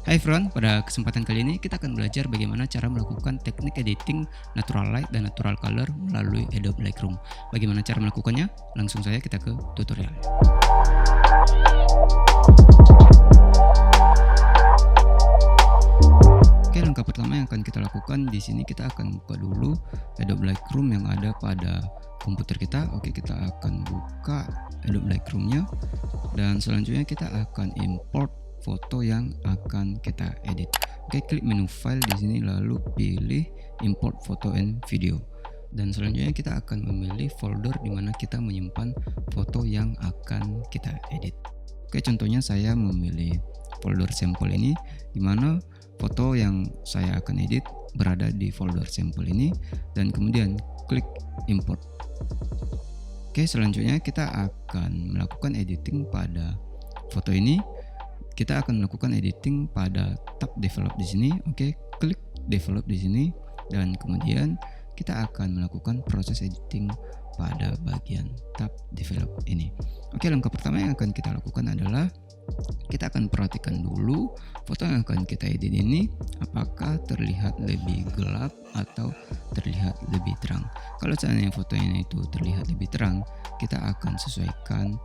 Hai everyone, pada kesempatan kali ini kita akan belajar bagaimana cara melakukan teknik editing natural light dan natural color melalui Adobe Lightroom. Bagaimana cara melakukannya? Langsung saja kita ke tutorial. Oke, langkah pertama yang akan kita lakukan di sini, kita akan buka dulu Adobe Lightroom yang ada pada komputer kita. Oke, kita akan buka Adobe Lightroom-nya dan selanjutnya kita akan import foto yang akan kita edit. Oke, klik menu file di sini lalu pilih import photo and video. Dan selanjutnya kita akan memilih folder di mana kita menyimpan foto yang akan kita edit. Oke, contohnya saya memilih folder sampel ini, di mana foto yang saya akan edit berada di folder sampel ini, dan kemudian klik import. Oke, selanjutnya kita akan melakukan editing pada foto ini. Kita akan melakukan editing pada tab develop di sini. Oke, klik develop di sini dan kemudian kita akan melakukan proses editing pada bagian tab develop ini. Oke, langkah pertama yang akan kita lakukan adalah kita akan perhatikan dulu foto yang akan kita edit ini apakah terlihat lebih gelap atau terlihat lebih terang. Kalau seandainya fotonya itu terlihat lebih terang, kita akan sesuaikan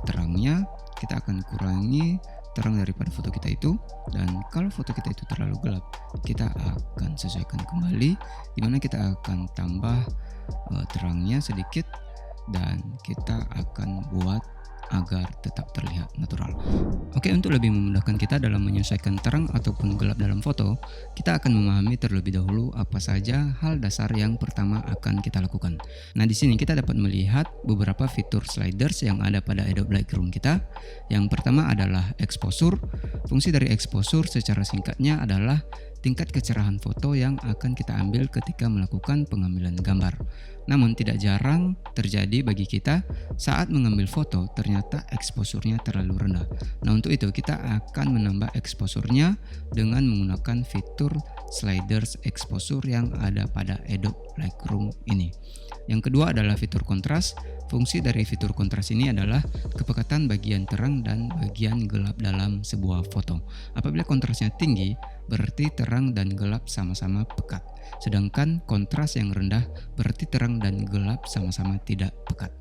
terangnya. Kita akan kurangi terang daripada foto kita itu, dan kalau foto kita itu terlalu gelap, kita akan sesuaikan kembali, dimana kita akan tambah terangnya sedikit dan kita akan buat agar tetap terlihat natural. Oke, untuk lebih memudahkan kita dalam menyesuaikan terang ataupun gelap dalam foto, kita akan memahami terlebih dahulu apa saja hal dasar yang pertama akan kita lakukan. Nah, di sini kita dapat melihat beberapa fitur sliders yang ada pada Adobe Lightroom kita. Yang pertama adalah exposure. Fungsi dari exposure secara singkatnya adalah tingkat kecerahan foto yang akan kita ambil ketika melakukan pengambilan gambar. Namun tidak jarang terjadi bagi kita saat mengambil foto ternyata exposure-nya terlalu rendah. Nah, untuk itu kita akan menambah exposure-nya dengan menggunakan fitur sliders exposure yang ada pada Adobe Lightroom ini. Yang kedua adalah fitur kontras. Fungsi dari fitur kontras ini adalah kepekatan bagian terang dan bagian gelap dalam sebuah foto. Apabila kontrasnya tinggi, berarti terang dan gelap sama-sama pekat. Sedangkan kontras yang rendah berarti terang dan gelap sama-sama tidak pekat.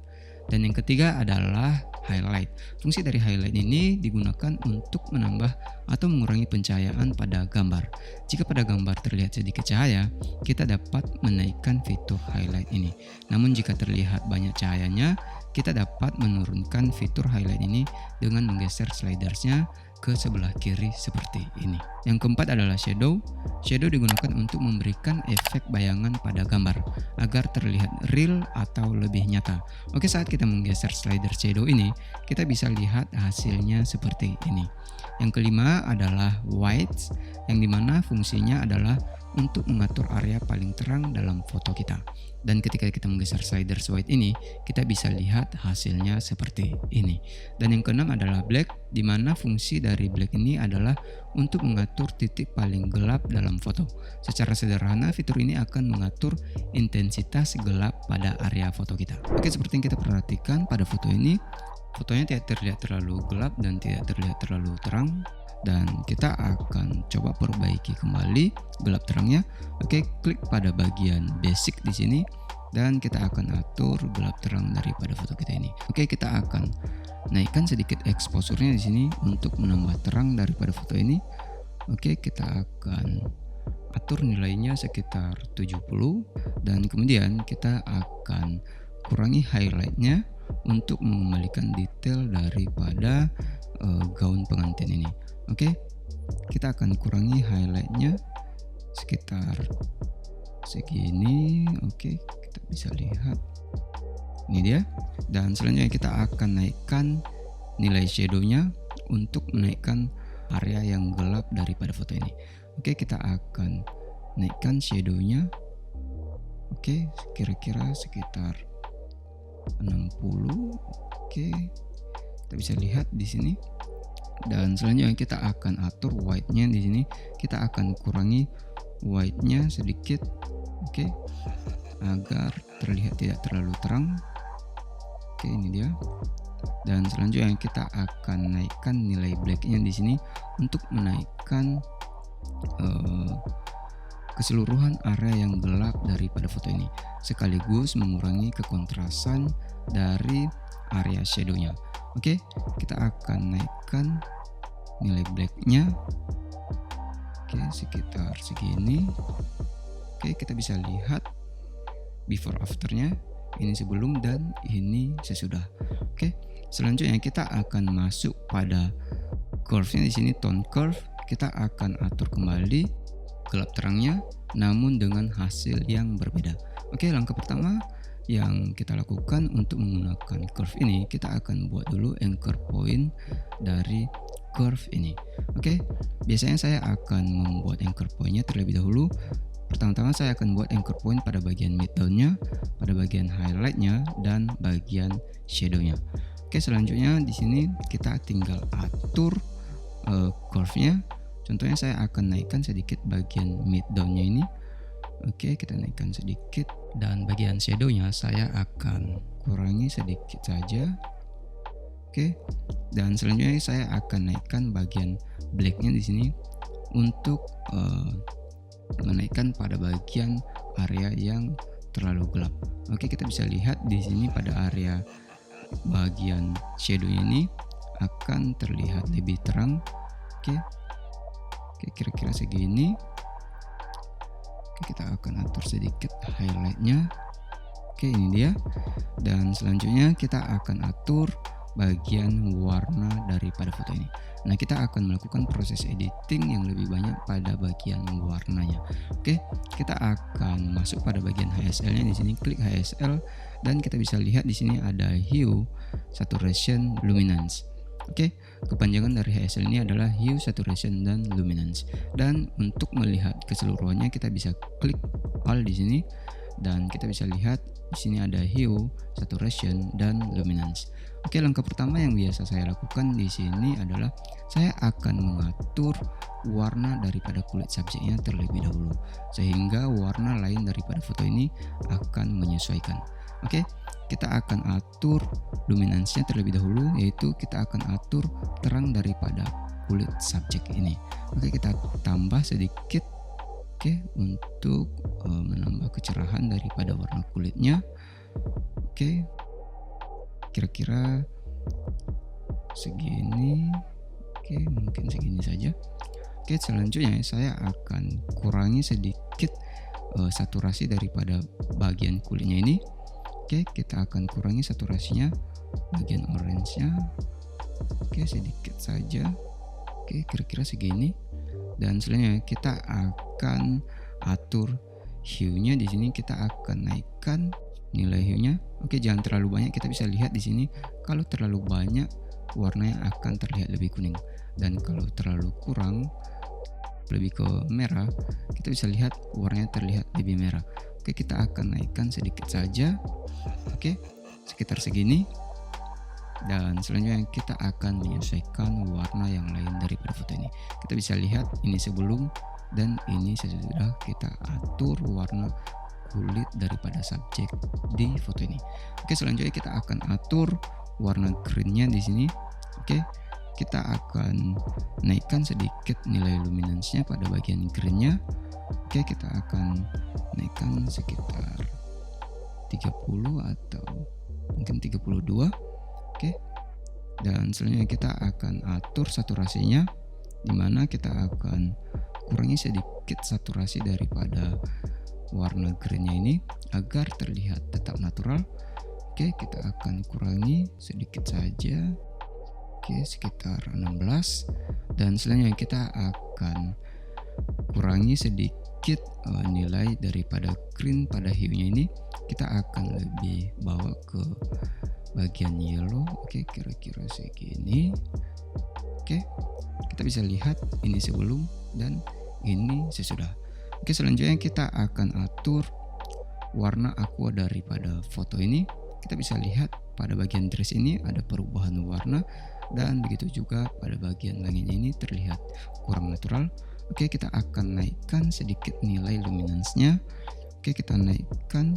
Dan yang ketiga adalah highlight. Fungsi dari highlight ini digunakan untuk menambah atau mengurangi pencahayaan pada gambar. Jika pada gambar terlihat sedikit cahaya, kita dapat menaikkan fitur highlight ini. Namun jika terlihat banyak cahayanya, kita dapat menurunkan fitur highlight ini dengan menggeser slidersnya ke sebelah kiri seperti ini. Yang keempat adalah shadow. Shadow digunakan untuk memberikan efek bayangan pada gambar agar terlihat real atau lebih nyata. Oke, saat kita menggeser slider shadow ini, kita bisa lihat hasilnya seperti ini. Yang kelima adalah white, yang dimana fungsinya adalah untuk mengatur area paling terang dalam foto kita. Dan ketika kita menggeser slider white ini, kita bisa lihat hasilnya seperti ini. Dan yang keenam adalah black, di mana fungsi dari black ini adalah untuk mengatur titik paling gelap dalam foto. Secara sederhana, fitur ini akan mengatur intensitas gelap pada area foto kita. Oke, seperti yang kita perhatikan pada foto ini, fotonya tidak terlihat terlalu gelap dan tidak terlihat terlalu terang. Dan kita akan coba perbaiki kembali gelap terangnya. Oke, klik pada bagian basic di sini dan kita akan atur gelap terang daripada foto kita ini. Oke, kita akan naikkan sedikit exposure-nya di sini untuk menambah terang daripada foto ini. Oke, kita akan atur nilainya sekitar 70 dan kemudian kita akan kurangi highlight-nya untuk mengembalikan detail daripada gaun pengantin ini. Oke, kita akan kurangi highlight-nya sekitar segini. Oke, kita bisa lihat ini dia. Dan selanjutnya kita akan naikkan nilai shadow-nya untuk menaikkan area yang gelap daripada foto ini. Oke, kita akan naikkan shadow-nya. Oke, kira-kira sekitar 60. Oke, kita bisa lihat di sini. Dan selanjutnya kita akan atur white-nya di sini. Kita akan kurangi white-nya sedikit, oke, agar terlihat tidak terlalu terang. Oke, ini dia. Dan selanjutnya kita akan naikkan nilai blacknya di sini untuk menaikkan keseluruhan area yang gelap daripada foto ini, sekaligus mengurangi kekontrasan dari area shadownya. Oke, kita akan naikkan nilai blacknya. Oke, sekitar segini. Oke, kita bisa lihat before afternya, ini sebelum dan ini sesudah. Oke, selanjutnya kita akan masuk pada curve-nya di sini, tone curve. Kita akan atur kembali gelap terangnya, namun dengan hasil yang berbeda. Oke, langkah pertama yang kita lakukan untuk menggunakan curve ini, kita akan buat dulu anchor point dari curve ini. Oke, biasanya saya akan membuat anchor point-nya terlebih dahulu. Pertama-tama saya akan buat anchor point pada bagian midtone-nya, pada bagian highlight-nya, dan bagian shadow-nya. Oke, selanjutnya di sini kita tinggal atur curve-nya. Contohnya saya akan naikkan sedikit bagian midtone-nya ini. Oke, kita naikkan sedikit, dan bagian shadow-nya saya akan kurangi sedikit saja. Oke, dan selanjutnya saya akan naikkan bagian black-nya di sini untuk menaikkan pada bagian area yang terlalu gelap. Oke, kita bisa lihat di sini pada area bagian shadow-nya ini akan terlihat lebih terang. Oke, kira-kira segini. Oke, kita akan atur sedikit highlight-nya. Oke, ini dia. Dan selanjutnya kita akan atur bagian warna daripada foto ini. Nah, kita akan melakukan proses editing yang lebih banyak pada bagian warnanya. Oke, kita akan masuk pada bagian HSL-nya. Di sini klik HSL dan kita bisa lihat di sini ada hue, saturation, luminance. Oke, kepanjangan dari HSL ini adalah hue, saturation, dan luminance. Dan untuk melihat keseluruhannya kita bisa klik Alt di sini dan kita bisa lihat di sini ada hue, saturation, dan luminance. Oke, langkah pertama yang biasa saya lakukan di sini adalah saya akan mengatur warna daripada kulit subjeknya terlebih dahulu, sehingga warna lain daripada foto ini akan menyesuaikan. Oke, kita akan atur luminance-nya terlebih dahulu, yaitu kita akan atur terang daripada kulit subjek ini. Oke, kita tambah sedikit, oke, untuk menambah kecerahan daripada warna kulitnya. Oke, kira-kira segini. Oke, mungkin segini saja. Oke, selanjutnya saya akan kurangi sedikit saturasi daripada bagian kulitnya ini. Oke, kita akan kurangi saturasinya bagian orange-nya. Oke, sedikit saja. Oke, kira-kira segini. Dan selanjutnya kita akan atur hue-nya. Di sini kita akan naikkan nilai hue-nya. Oke, jangan terlalu banyak. Kita bisa lihat di sini kalau terlalu banyak warnanya akan terlihat lebih kuning, dan kalau terlalu kurang, lebih ke merah, kita bisa lihat warnanya terlihat lebih merah. Oke, kita akan naikkan sedikit saja. Oke, sekitar segini. Dan selanjutnya kita akan menyesuaikan warna yang lain daripada foto ini. Kita bisa lihat ini sebelum dan ini sesudah kita atur warna kulit daripada subjek di foto ini. Oke, selanjutnya kita akan atur warna green-nya di sini. Oke, kita akan naikkan sedikit nilai luminance-nya pada bagian green-nya. Oke, kita akan naikkan sekitar 30 atau mungkin 32. Oke, dan selanjutnya kita akan atur saturasinya, dimana kita akan kurangi sedikit saturasi daripada warna green-nya ini agar terlihat tetap natural. Oke, kita akan kurangi sedikit saja. Oke, sekitar 16. Dan selanjutnya kita akan kurangi sedikit nilai daripada green pada hue-nya ini. Kita akan lebih bawa ke bagian yellow. Oke, kira-kira segini. Oke, kita bisa lihat ini sebelum dan ini sesudah. Oke, selanjutnya kita akan atur warna aqua daripada foto ini. Kita bisa lihat pada bagian dress ini ada perubahan warna, dan begitu juga pada bagian langitnya ini terlihat kurang natural. Oke, kita akan naikkan sedikit nilai luminance-nya. Oke, kita naikkan.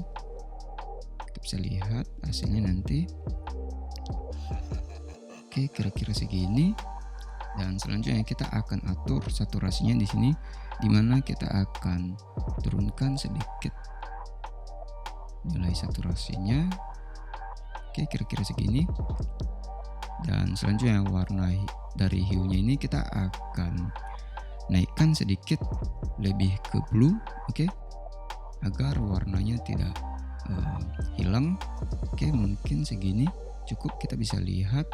Kita bisa lihat hasilnya nanti. Oke, kira-kira segini. Dan selanjutnya kita akan atur saturasinya di sini, dimana kita akan turunkan sedikit nilai saturasinya. Oke, kira-kira segini. Dan selanjutnya warna dari hiunya ini kita akan naikkan sedikit lebih ke blue, oke, agar warnanya tidak hilang. Oke, mungkin segini cukup. Kita bisa lihat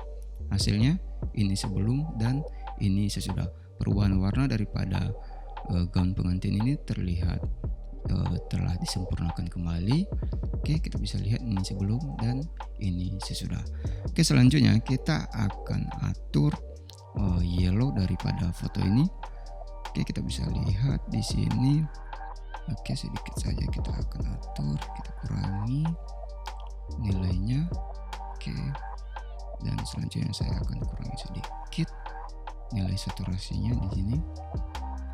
hasilnya, ini sebelum dan ini sesudah. Perubahan warna daripada gaun pengantin ini terlihat telah disempurnakan kembali. Oke, kita bisa lihat ini sebelum dan ini sesudah. Oke, selanjutnya kita akan atur yellow daripada foto ini. Oke, kita bisa lihat di sini. Oke, sedikit saja kita akan atur, kita kurangi nilainya. Oke, dan selanjutnya saya akan kurangi sedikit nilai saturasinya di sini.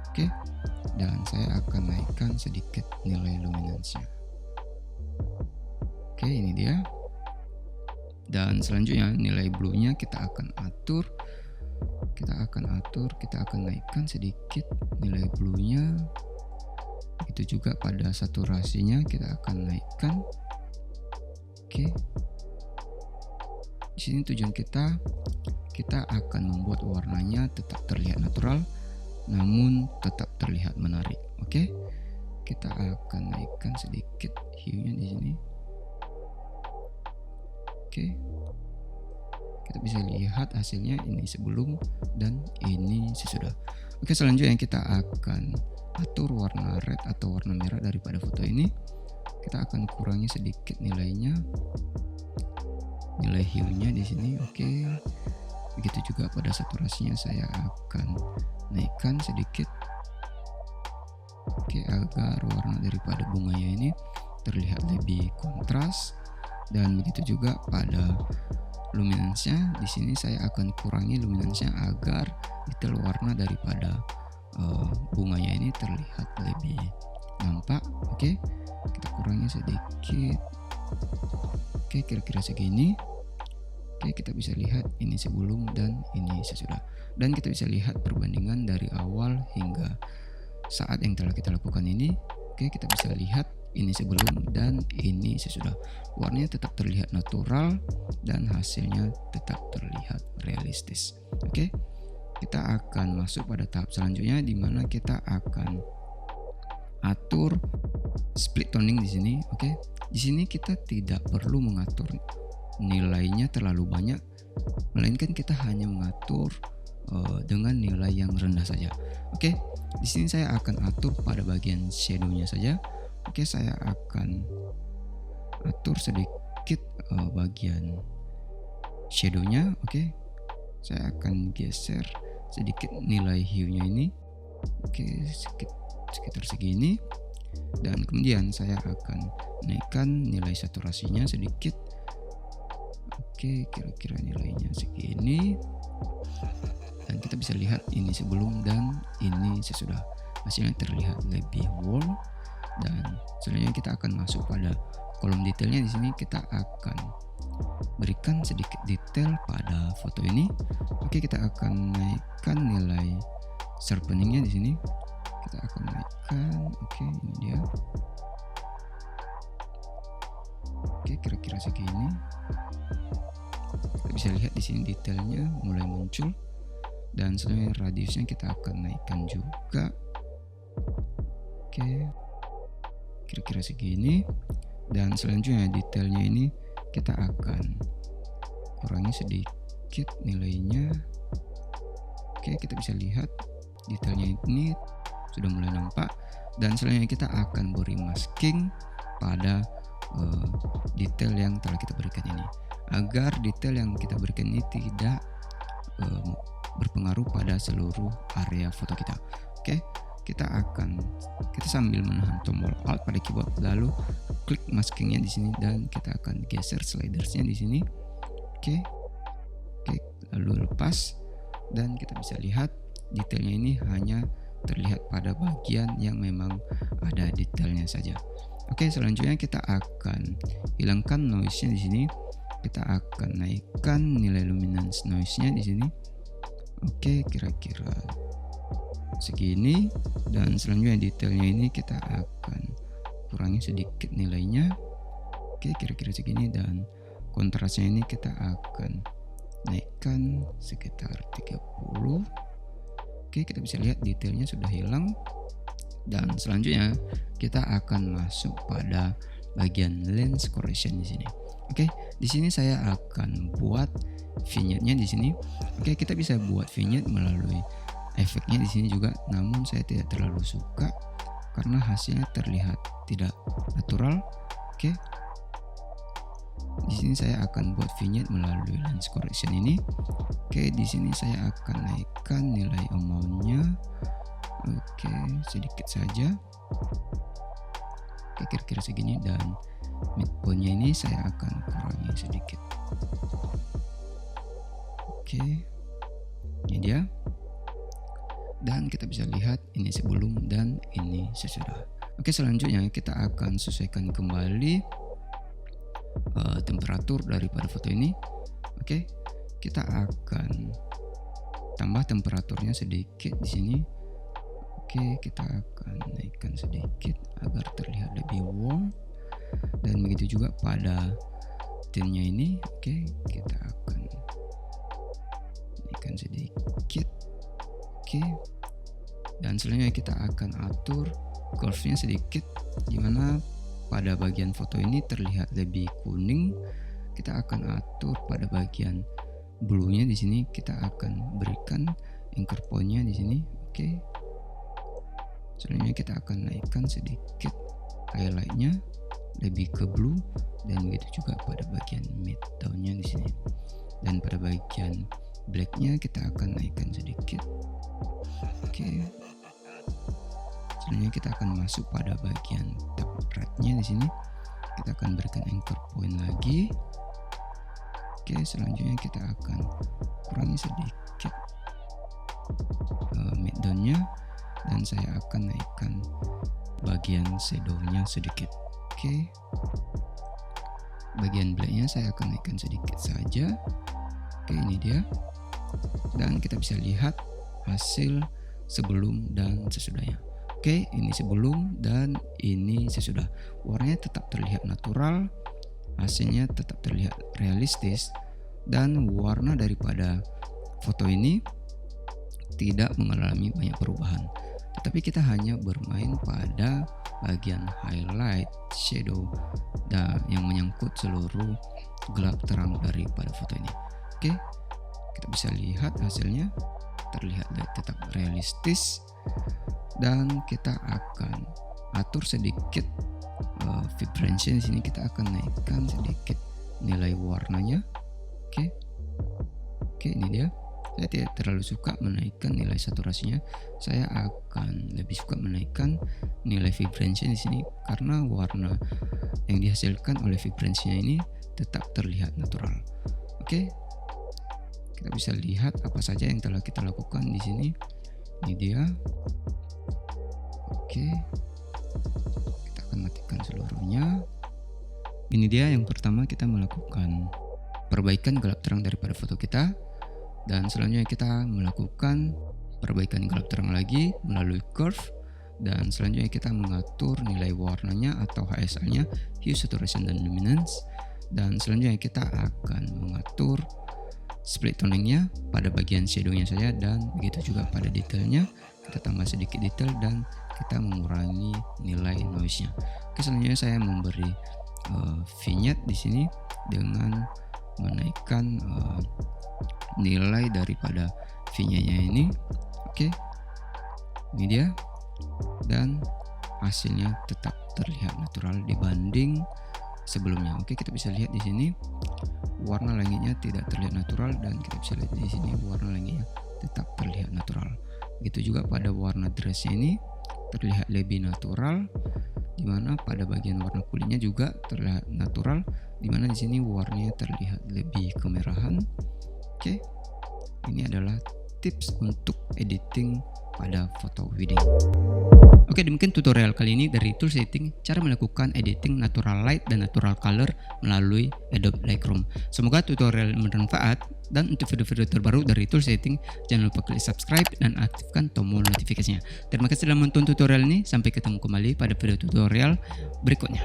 Oke, dan saya akan naikkan sedikit nilai luminance-nya. Oke, ini dia. Dan selanjutnya nilai blue-nya kita akan atur. Kita akan naikkan sedikit nilai blue-nya. Begitu juga pada saturasinya kita akan naikkan. Oke. Di sini tujuan kita akan membuat warnanya tetap terlihat natural namun tetap terlihat menarik. Oke. Kita akan naikkan sedikit hue-nya di sini. Oke. Kita bisa lihat hasilnya, ini sebelum dan ini sesudah. Oke, selanjutnya kita akan atur warna red atau warna merah daripada foto ini. Kita akan kurangi sedikit nilainya, nilai hue-nya di sini. Oke, begitu juga pada saturasinya saya akan naikkan sedikit. Oke, agar warna daripada bunganya ini terlihat lebih kontras. Dan begitu juga pada luminance-nya, di sini saya akan kurangi luminance-nya agar detail warna daripada bunganya ini terlihat lebih nampak. Oke, kita kurangi sedikit. Oke, kira-kira segini. Oke, kita bisa lihat ini sebelum dan ini sesudah. Dan kita bisa lihat perbandingan dari awal hingga saat yang telah kita lakukan ini. Oke, kita bisa lihat ini sebelum dan ini sesudah. Warnanya tetap terlihat natural dan hasilnya tetap terlihat realistis. Oke, kita akan masuk pada tahap selanjutnya, di mana kita akan atur split toning di sini. Oke, di sini kita tidak perlu mengatur nilainya terlalu banyak, melainkan kita hanya mengatur dengan nilai yang rendah saja. Oke, di sini saya akan atur pada bagian shadow-nya saja. Oke, saya akan atur sedikit bagian shadow-nya. Oke, saya akan geser sedikit nilai hue-nya ini. Oke, sekitar segini. Dan kemudian saya akan naikkan nilai saturasinya sedikit. Oke, kira-kira nilainya segini. Dan kita bisa lihat ini sebelum dan ini sesudah. Hasilnya terlihat lebih warm. Dan selanjutnya kita akan masuk pada kolom detailnya. Di sini kita akan berikan sedikit detail pada foto ini. Oke, kita akan naikkan nilai sharpeningnya di sini. Kita akan naikkan. Oke, ini dia. Oke, kira-kira segini. Kita bisa lihat di sini detailnya mulai muncul. Dan selanjutnya radiusnya kita akan naikkan juga. Oke, kira-kira segini. Dan selanjutnya detailnya ini kita akan kurangi sedikit nilainya. Oke, kita bisa lihat detailnya ini sudah mulai nampak. Dan selanjutnya kita akan beri masking pada detail yang telah kita berikan ini, agar detail yang kita berikan ini tidak berpengaruh pada seluruh area foto kita. Oke, kita sambil menahan tombol Alt pada keyboard, lalu klik maskingnya di sini dan kita akan geser slidersnya di sini. Oke, lalu lepas dan kita bisa lihat detailnya ini hanya terlihat pada bagian yang memang ada detailnya saja. Oke, selanjutnya kita akan hilangkan noise-nya di sini. kita akan naikkan nilai luminance noise-nya di sini. Oke, kira-kira segini. Dan selanjutnya detailnya ini kita akan kurangi sedikit nilainya. Oke, kira-kira segini. Dan kontrasnya ini kita akan naikkan sekitar 30. Oke, kita bisa lihat detailnya sudah hilang. Dan selanjutnya kita akan masuk pada bagian lens correction di sini. Oke, di sini saya akan buat vignette-nya di sini. Oke, kita bisa buat vignette melalui efeknya di sini juga, namun saya tidak terlalu suka karena hasilnya terlihat tidak natural. Oke. Di sini saya akan buat vignette melalui lens correction ini. Oke, di sini saya akan naikkan nilai amount-nya. Oke, sedikit saja. Oke, kira-kira segini. Dan midpoint-nya ini saya akan kurangi sedikit. Oke, ini dia. Dan kita bisa lihat ini sebelum dan ini sesudah. Oke, selanjutnya kita akan sesuaikan kembali temperatur daripada foto ini. Oke, kita akan tambah temperaturnya sedikit di sini. Oke, kita akan naikkan sedikit agar terlihat lebih warm. Dan begitu juga pada tintnya ini. Oke, kita akan naikkan sedikit. Oke. Dan selanjutnya kita akan atur curve-nya sedikit, dimana pada bagian foto ini terlihat lebih kuning. Kita akan atur pada bagian blue-nya di sini. Kita akan berikan anchor point-nya di sini. Oke. Selanjutnya kita akan naikkan sedikit highlight-nya lebih ke blue, dan begitu juga pada bagian mid tone-nya di sini. Dan pada bagian black-nya kita akan naikkan sedikit. Oke. Selanjutnya kita akan masuk pada bagian top right-nya di sini. Kita akan berikan anchor point lagi. Oke, selanjutnya kita akan kurangi sedikit mid tone-nya. Dan saya akan naikkan bagian shadow-nya sedikit. Oke. Bagian black-nya saya akan naikkan sedikit saja. Oke, ini dia. Dan kita bisa lihat hasil sebelum dan sesudahnya. Oke, ini sebelum dan ini sesudah. Warnanya tetap terlihat natural, hasilnya tetap terlihat realistis, dan warna daripada foto ini tidak mengalami banyak perubahan. Tetapi kita hanya bermain pada bagian highlight, shadow, dan yang menyangkut seluruh gelap terang daripada foto ini. Oke, kita bisa lihat hasilnya terlihat tetap realistis. Dan kita akan atur sedikit vibrancy di sini. Kita akan naikkan sedikit nilai warnanya. Oke, ini dia. Saya tidak terlalu suka menaikkan nilai saturasinya. Saya akan lebih suka menaikkan nilai vibrancy di sini karena warna yang dihasilkan oleh vibransinya ini tetap terlihat natural. Oke. Kita bisa lihat apa saja yang telah kita lakukan di sini. Ini dia. Oke. Kita akan matikan seluruhnya. Ini dia yang pertama, kita melakukan perbaikan gelap terang daripada foto kita. Dan selanjutnya kita melakukan perbaikan gelap terang lagi melalui curve. Dan selanjutnya kita mengatur nilai warnanya atau HSL-nya, hue, saturation, dan luminance. Dan selanjutnya kita akan mengatur split toning-nya pada bagian shadow-nya saja, dan begitu juga pada detailnya. Kita tambah sedikit detail dan kita mengurangi nilai noise-nya. Oke, selanjutnya saya memberi vignette di sini dengan menaikkan nilai daripada vignette-nya ini. Oke, ini dia. Dan hasilnya tetap terlihat natural dibanding sebelumnya. Oke, kita bisa lihat di sini warna langitnya tidak terlihat natural, dan kita bisa lihat di sini warna langitnya tetap terlihat natural. Begitu juga pada warna dressnya ini terlihat lebih natural, dimana pada bagian warna kulitnya juga terlihat natural, dimana di sini warnanya terlihat lebih kemerahan. Oke, ini adalah tips untuk editing pada foto wedding. Oke, demikian tutorial kali ini dari tool setting, cara melakukan editing natural light dan natural color melalui Adobe Lightroom. Semoga tutorial bermanfaat, dan untuk video-video terbaru dari tool setting, jangan lupa klik subscribe dan aktifkan tombol notifikasinya. Terima kasih telah menonton tutorial ini, sampai ketemu kembali pada video tutorial berikutnya.